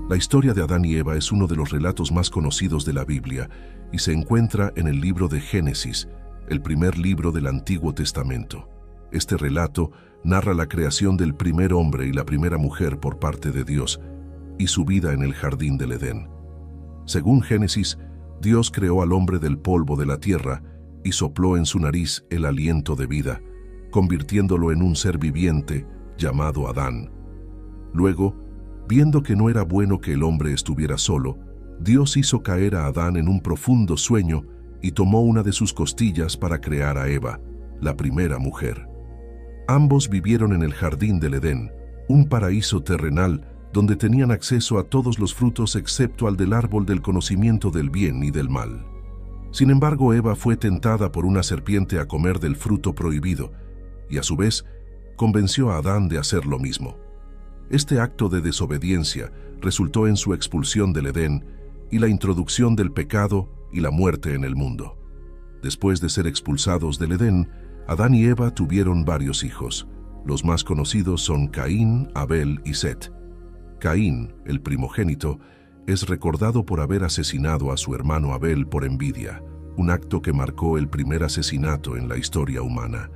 La historia de Adán y Eva es uno de los relatos más conocidos de la Biblia y se encuentra en el libro de Génesis, el primer libro del Antiguo Testamento. Este relato narra la creación del primer hombre y la primera mujer por parte de Dios y su vida en el jardín del Edén. Según Génesis, Dios creó al hombre del polvo de la tierra y sopló en su nariz el aliento de vida, convirtiéndolo en un ser viviente llamado Adán. Luego, viendo que no era bueno que el hombre estuviera solo, Dios hizo caer a Adán en un profundo sueño y tomó una de sus costillas para crear a Eva, la primera mujer. Ambos vivieron en el jardín del Edén, un paraíso terrenal donde tenían acceso a todos los frutos excepto al del árbol del conocimiento del bien y del mal. Sin embargo, Eva fue tentada por una serpiente a comer del fruto prohibido y a su vez convenció a Adán de hacer lo mismo. Este acto de desobediencia resultó en su expulsión del Edén y la introducción del pecado y la muerte en el mundo. Después de ser expulsados del Edén, Adán y Eva tuvieron varios hijos. Los más conocidos son Caín, Abel y Set. Caín, el primogénito, es recordado por haber asesinado a su hermano Abel por envidia, un acto que marcó el primer asesinato en la historia humana.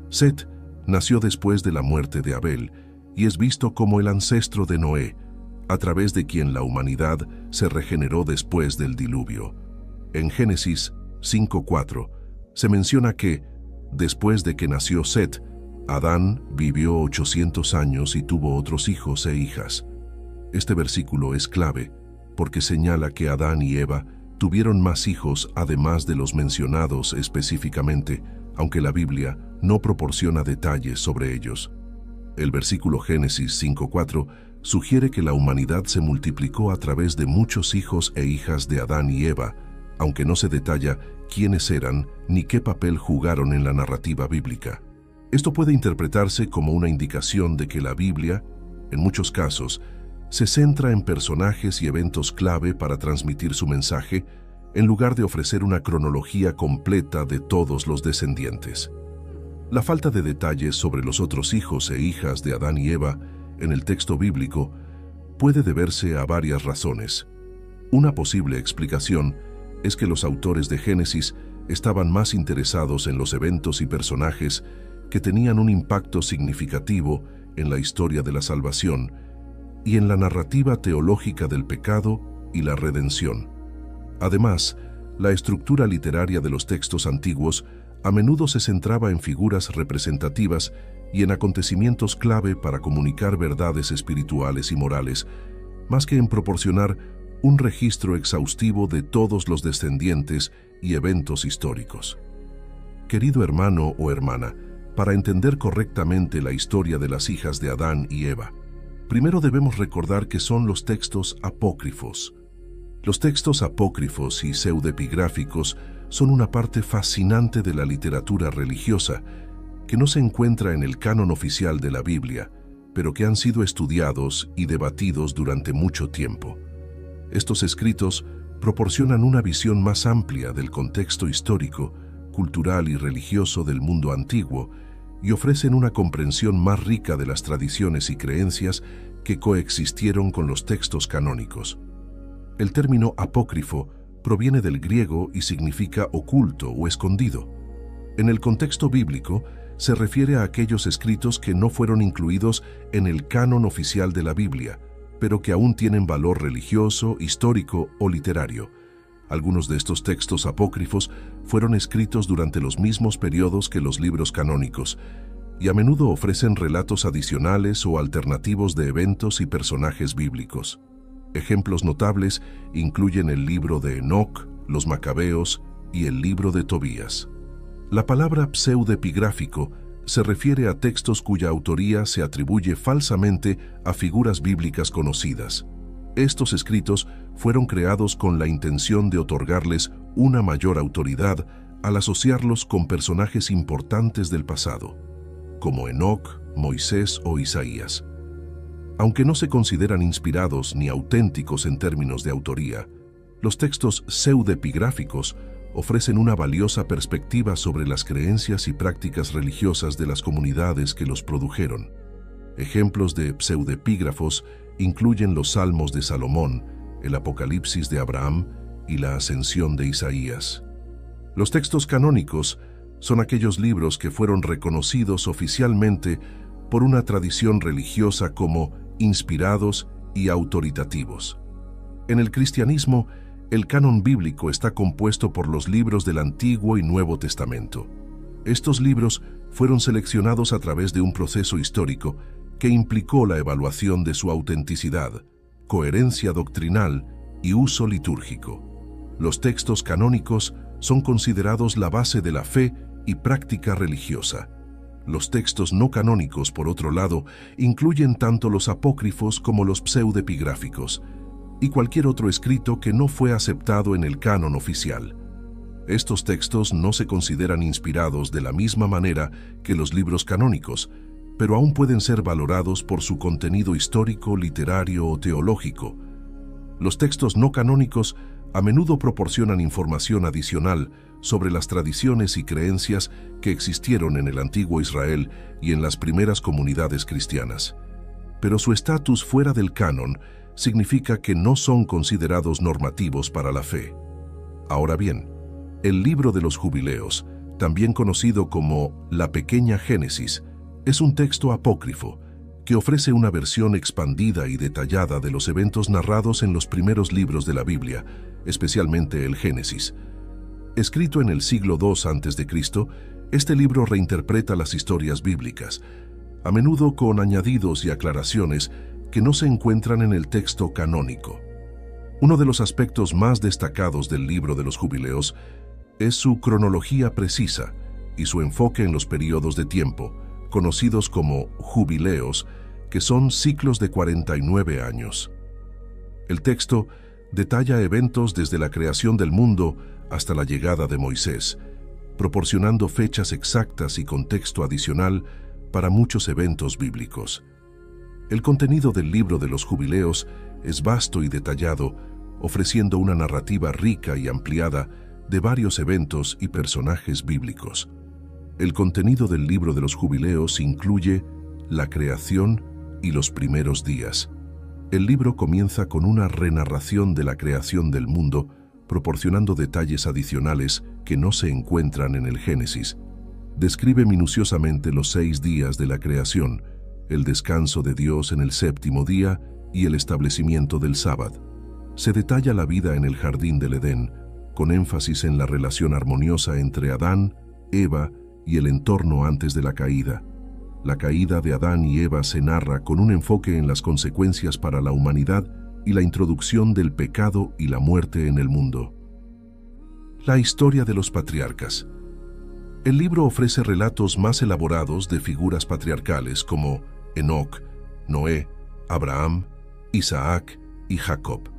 Set nació después de la muerte de Abel y es visto como el ancestro de Noé, a través de quien la humanidad se regeneró después del diluvio. En Génesis 5:4 se menciona que, después de que nació Set, Adán vivió 800 años y tuvo otros hijos e hijas. Este versículo es clave porque señala que Adán y Eva tuvieron más hijos además de los mencionados específicamente, aunque la Biblia no proporciona detalles sobre ellos. El versículo Génesis 5:4 sugiere que la humanidad se multiplicó a través de muchos hijos e hijas de Adán y Eva, aunque no se detalla quiénes eran ni qué papel jugaron en la narrativa bíblica. Esto puede interpretarse como una indicación de que la Biblia, en muchos casos, se centra en personajes y eventos clave para transmitir su mensaje, en lugar de ofrecer una cronología completa de todos los descendientes. La falta de detalles sobre los otros hijos e hijas de Adán y Eva en el texto bíblico puede deberse a varias razones. Una posible explicación es que los autores de Génesis estaban más interesados en los eventos y personajes que tenían un impacto significativo en la historia de la salvación y en la narrativa teológica del pecado y la redención. Además, la estructura literaria de los textos antiguos a menudo se centraba en figuras representativas y en acontecimientos clave para comunicar verdades espirituales y morales, más que en proporcionar un registro exhaustivo de todos los descendientes y eventos históricos. Querido hermano o hermana, para entender correctamente la historia de las hijas de Adán y Eva, primero debemos recordar que son los textos apócrifos. Los textos apócrifos y pseudoepigráficos son una parte fascinante de la literatura religiosa que no se encuentra en el canon oficial de la Biblia, pero que han sido estudiados y debatidos durante mucho tiempo. Estos escritos proporcionan una visión más amplia del contexto histórico, cultural y religioso del mundo antiguo y ofrecen una comprensión más rica de las tradiciones y creencias que coexistieron con los textos canónicos. El término apócrifo proviene del griego y significa oculto o escondido. En el contexto bíblico, se refiere a aquellos escritos que no fueron incluidos en el canon oficial de la Biblia, pero que aún tienen valor religioso, histórico o literario. Algunos de estos textos apócrifos fueron escritos durante los mismos periodos que los libros canónicos, y a menudo ofrecen relatos adicionales o alternativos de eventos y personajes bíblicos. Ejemplos notables incluyen el libro de Enoc, los Macabeos y el libro de Tobías. La palabra pseudoepigráfico se refiere a textos cuya autoría se atribuye falsamente a figuras bíblicas conocidas. Estos escritos fueron creados con la intención de otorgarles una mayor autoridad al asociarlos con personajes importantes del pasado, como Enoc, Moisés o Isaías. Aunque no se consideran inspirados ni auténticos en términos de autoría, los textos pseudoepigráficos ofrecen una valiosa perspectiva sobre las creencias y prácticas religiosas de las comunidades que los produjeron. Ejemplos de pseudoepígrafos incluyen los Salmos de Salomón, el Apocalipsis de Abraham y la Ascensión de Isaías. Los textos canónicos son aquellos libros que fueron reconocidos oficialmente por una tradición religiosa como inspirados y autoritativos. En el cristianismo, el canon bíblico está compuesto por los libros del Antiguo y Nuevo Testamento. Estos libros fueron seleccionados a través de un proceso histórico que implicó la evaluación de su autenticidad, coherencia doctrinal y uso litúrgico. Los textos canónicos son considerados la base de la fe y práctica religiosa. Los textos no canónicos, por otro lado, incluyen tanto los apócrifos como los pseudepigráficos y cualquier otro escrito que no fue aceptado en el canon oficial. Estos textos no se consideran inspirados de la misma manera que los libros canónicos, pero aún pueden ser valorados por su contenido histórico, literario o teológico. Los textos no canónicos a menudo proporcionan información adicional sobre las tradiciones y creencias que existieron en el antiguo Israel y en las primeras comunidades cristianas. Pero su estatus fuera del canon significa que no son considerados normativos para la fe. Ahora bien, el libro de los Jubileos, también conocido como la Pequeña Génesis, es un texto apócrifo que ofrece una versión expandida y detallada de los eventos narrados en los primeros libros de la Biblia, especialmente el Génesis. Escrito en el siglo II a.C., este libro reinterpreta las historias bíblicas, a menudo con añadidos y aclaraciones que no se encuentran en el texto canónico. Uno de los aspectos más destacados del libro de los Jubileos es su cronología precisa y su enfoque en los periodos de tiempo, conocidos como jubileos, que son ciclos de 49 años. El texto detalla eventos desde la creación del mundo hasta la llegada de Moisés, proporcionando fechas exactas y contexto adicional para muchos eventos bíblicos. El contenido del libro de los Jubileos es vasto y detallado, ofreciendo una narrativa rica y ampliada de varios eventos y personajes bíblicos. El contenido del libro de los Jubileos incluye la creación y los primeros días. El libro comienza con una renarración de la creación del mundo, proporcionando detalles adicionales que no se encuentran en el Génesis. Describe minuciosamente los 6 días de la creación, el descanso de Dios en el 7º día y el establecimiento del sábado. Se detalla la vida en el jardín del Edén, con énfasis en la relación armoniosa entre Adán, Eva y el entorno antes de la caída. La caída de Adán y Eva se narra con un enfoque en las consecuencias para la humanidad y la introducción del pecado y la muerte en el mundo. La historia de los patriarcas. El libro ofrece relatos más elaborados de figuras patriarcales como Enoc, Noé, Abraham, Isaac y Jacob.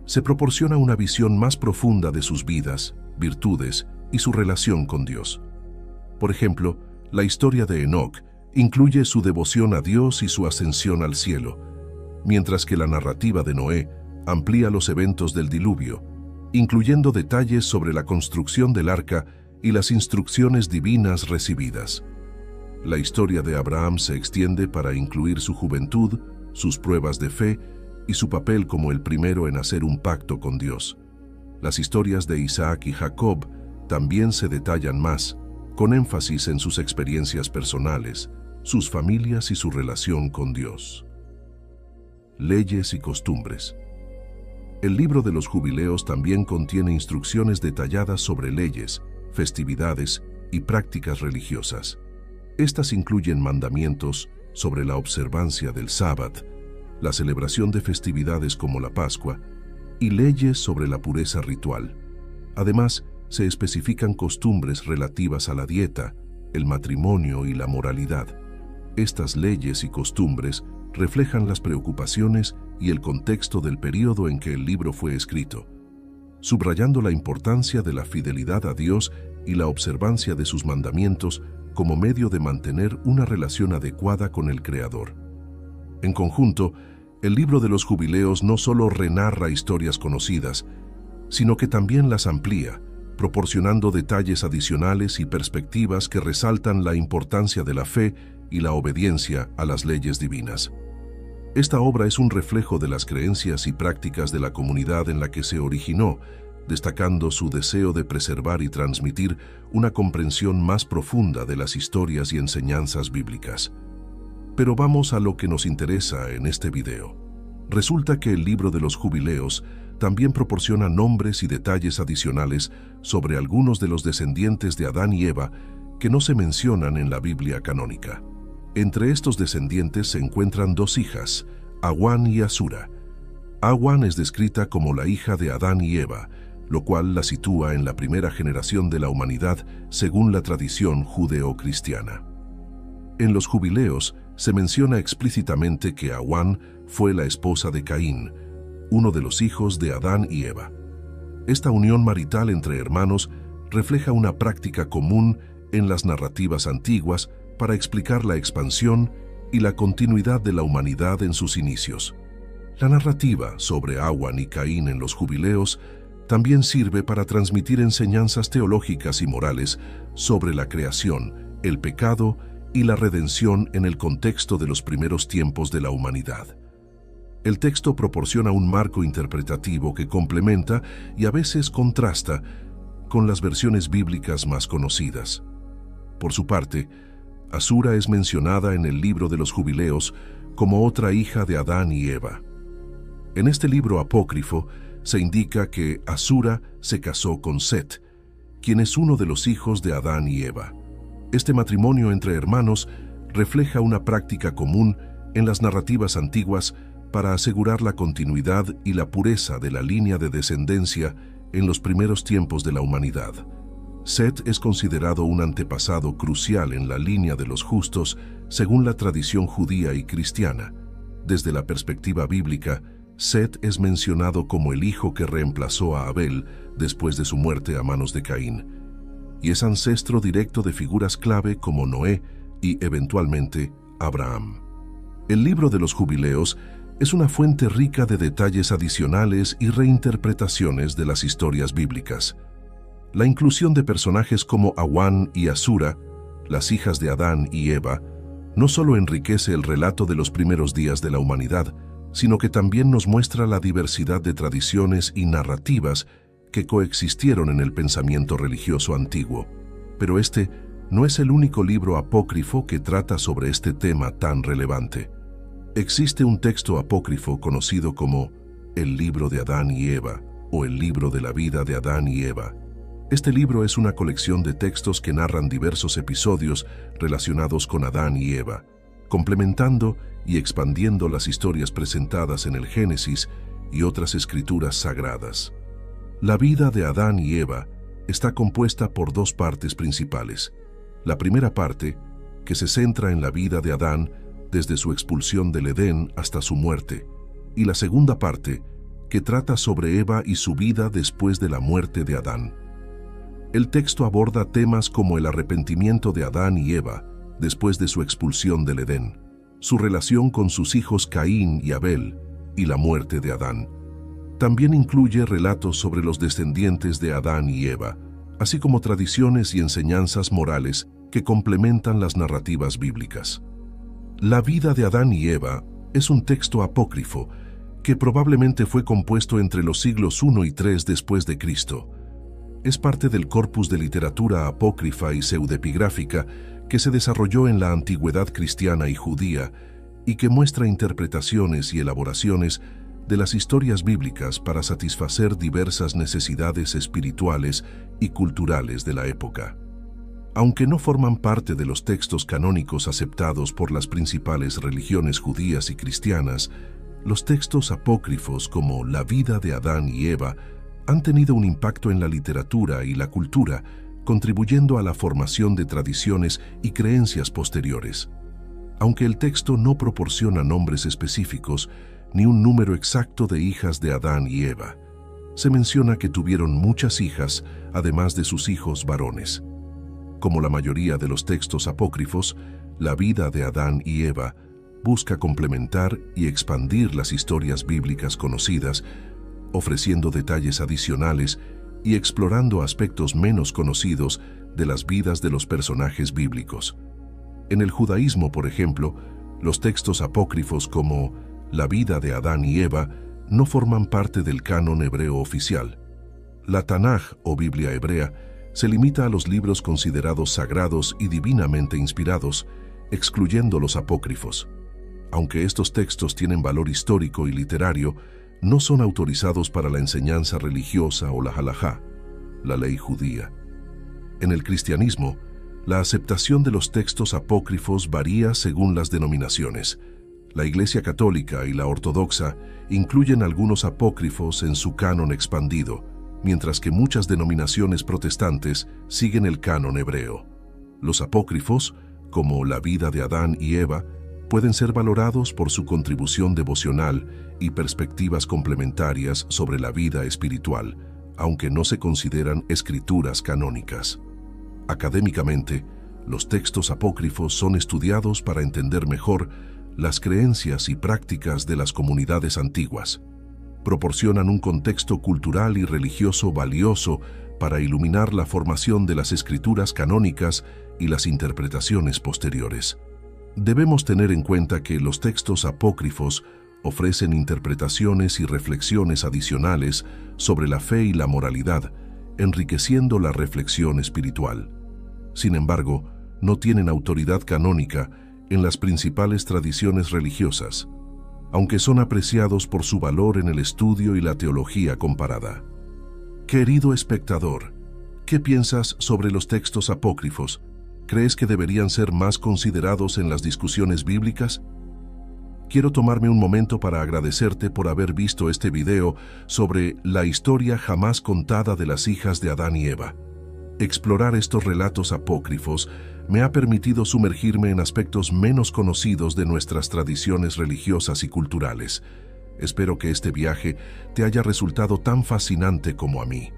Se proporciona una visión más profunda de sus vidas, virtudes y su relación con Dios. Por ejemplo, la historia de Enoc incluye su devoción a Dios y su ascensión al cielo, mientras que la narrativa de Noé amplía los eventos del diluvio, incluyendo detalles sobre la construcción del arca y las instrucciones divinas recibidas. La historia de Abraham se extiende para incluir su juventud, sus pruebas de fe y su papel como el primero en hacer un pacto con Dios. Las historias de Isaac y Jacob también se detallan más, con énfasis en sus experiencias personales, sus familias y su relación con Dios. Leyes y costumbres. El libro de los Jubileos también contiene instrucciones detalladas sobre leyes, festividades y prácticas religiosas. Estas incluyen mandamientos sobre la observancia del sábado, la celebración de festividades como la Pascua y leyes sobre la pureza ritual. Además, se especifican costumbres relativas a la dieta, el matrimonio y la moralidad. Estas leyes y costumbres reflejan las preocupaciones y el contexto del período en que el libro fue escrito, subrayando la importancia de la fidelidad a Dios y la observancia de sus mandamientos como medio de mantener una relación adecuada con el Creador. En conjunto, el libro de los Jubileos no solo renarra historias conocidas, sino que también las amplía, proporcionando detalles adicionales y perspectivas que resaltan la importancia de la fe y la obediencia a las leyes divinas. Esta obra es un reflejo de las creencias y prácticas de la comunidad en la que se originó, destacando su deseo de preservar y transmitir una comprensión más profunda de las historias y enseñanzas bíblicas. Pero vamos a lo que nos interesa en este video. Resulta que el libro de los Jubileos también proporciona nombres y detalles adicionales sobre algunos de los descendientes de Adán y Eva que no se mencionan en la Biblia canónica. Entre estos descendientes se encuentran dos hijas, Awan y Asura. Awan es descrita como la hija de Adán y Eva, lo cual la sitúa en la primera generación de la humanidad según la tradición judeo-cristiana. En los Jubileos se menciona explícitamente que Awan fue la esposa de Caín, uno de los hijos de Adán y Eva. Esta unión marital entre hermanos refleja una práctica común en las narrativas antiguas para explicar la expansión y la continuidad de la humanidad en sus inicios. La narrativa sobre Awan y Caín en los Jubileos también sirve para transmitir enseñanzas teológicas y morales sobre la creación, el pecado y la redención en el contexto de los primeros tiempos de la humanidad. El texto proporciona un marco interpretativo que complementa y a veces contrasta con las versiones bíblicas más conocidas. Por su parte, Asura es mencionada en el libro de los Jubileos como otra hija de Adán y Eva. En este libro apócrifo se indica que Asura se casó con Set, quien es uno de los hijos de Adán y Eva. Este matrimonio entre hermanos refleja una práctica común en las narrativas antiguas para asegurar la continuidad y la pureza de la línea de descendencia en los primeros tiempos de la humanidad. Set es considerado un antepasado crucial en la línea de los justos según la tradición judía y cristiana. Desde la perspectiva bíblica, Set es mencionado como el hijo que reemplazó a Abel después de su muerte a manos de Caín, y es ancestro directo de figuras clave como Noé y, eventualmente, Abraham. El libro de los Jubileos es una fuente rica de detalles adicionales y reinterpretaciones de las historias bíblicas. La inclusión de personajes como Awan y Asura, las hijas de Adán y Eva, no solo enriquece el relato de los primeros días de la humanidad, sino que también nos muestra la diversidad de tradiciones y narrativas que coexistieron en el pensamiento religioso antiguo. Pero este no es el único libro apócrifo que trata sobre este tema tan relevante. Existe un texto apócrifo conocido como el libro de Adán y Eva o el libro de la vida de Adán y Eva. Este libro es una colección de textos que narran diversos episodios relacionados con Adán y Eva, complementando y expandiendo las historias presentadas en el Génesis y otras escrituras sagradas. La vida de Adán y Eva está compuesta por dos partes principales. La primera parte, que se centra en la vida de Adán desde su expulsión del Edén hasta su muerte, y la segunda parte, que trata sobre Eva y su vida después de la muerte de Adán. El texto aborda temas como el arrepentimiento de Adán y Eva después de su expulsión del Edén, su relación con sus hijos Caín y Abel y la muerte de Adán. También incluye relatos sobre los descendientes de Adán y Eva, así como tradiciones y enseñanzas morales que complementan las narrativas bíblicas. La vida de Adán y Eva es un texto apócrifo que probablemente fue compuesto entre los siglos I y III después de Cristo. Es parte del corpus de literatura apócrifa y pseudepigráfica que se desarrolló en la antigüedad cristiana y judía y que muestra interpretaciones y elaboraciones de las historias bíblicas para satisfacer diversas necesidades espirituales y culturales de la época. Aunque no forman parte de los textos canónicos aceptados por las principales religiones judías y cristianas, los textos apócrifos como la vida de Adán y Eva han tenido un impacto en la literatura y la cultura, contribuyendo a la formación de tradiciones y creencias posteriores. Aunque el texto no proporciona nombres específicos ni un número exacto de hijas de Adán y Eva, se menciona que tuvieron muchas hijas, además de sus hijos varones. Como la mayoría de los textos apócrifos, la vida de Adán y Eva busca complementar y expandir las historias bíblicas conocidas, ofreciendo detalles adicionales y explorando aspectos menos conocidos de las vidas de los personajes bíblicos. En el judaísmo, por ejemplo, los textos apócrifos como la vida de Adán y Eva, no forman parte del canon hebreo oficial. La Tanaj, o Biblia hebrea, se limita a los libros considerados sagrados y divinamente inspirados, excluyendo los apócrifos. Aunque estos textos tienen valor histórico y literario, no son autorizados para la enseñanza religiosa o la halajá, la ley judía. En el cristianismo, la aceptación de los textos apócrifos varía según las denominaciones. La Iglesia Católica y la Ortodoxa incluyen algunos apócrifos en su canon expandido, mientras que muchas denominaciones protestantes siguen el canon hebreo. Los apócrifos, como la vida de Adán y Eva, pueden ser valorados por su contribución devocional y perspectivas complementarias sobre la vida espiritual, aunque no se consideran escrituras canónicas. Académicamente, los textos apócrifos son estudiados para entender mejor las creencias y prácticas de las comunidades antiguas. Proporcionan un contexto cultural y religioso valioso para iluminar la formación de las escrituras canónicas y las interpretaciones posteriores. Debemos tener en cuenta que los textos apócrifos ofrecen interpretaciones y reflexiones adicionales sobre la fe y la moralidad, enriqueciendo la reflexión espiritual. Sin embargo, no tienen autoridad canónica en las principales tradiciones religiosas, aunque son apreciados por su valor en el estudio y la teología comparada. Querido espectador, ¿qué piensas sobre los textos apócrifos? ¿Crees que deberían ser más considerados en las discusiones bíblicas? Quiero tomarme un momento para agradecerte por haber visto este video sobre la historia jamás contada de las hijas de Adán y Eva. Explorar estos relatos apócrifos me ha permitido sumergirme en aspectos menos conocidos de nuestras tradiciones religiosas y culturales. Espero que este viaje te haya resultado tan fascinante como a mí.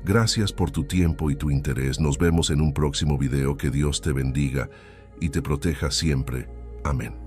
Gracias por tu tiempo y tu interés. Nos vemos en un próximo video. Que Dios te bendiga y te proteja siempre. Amén.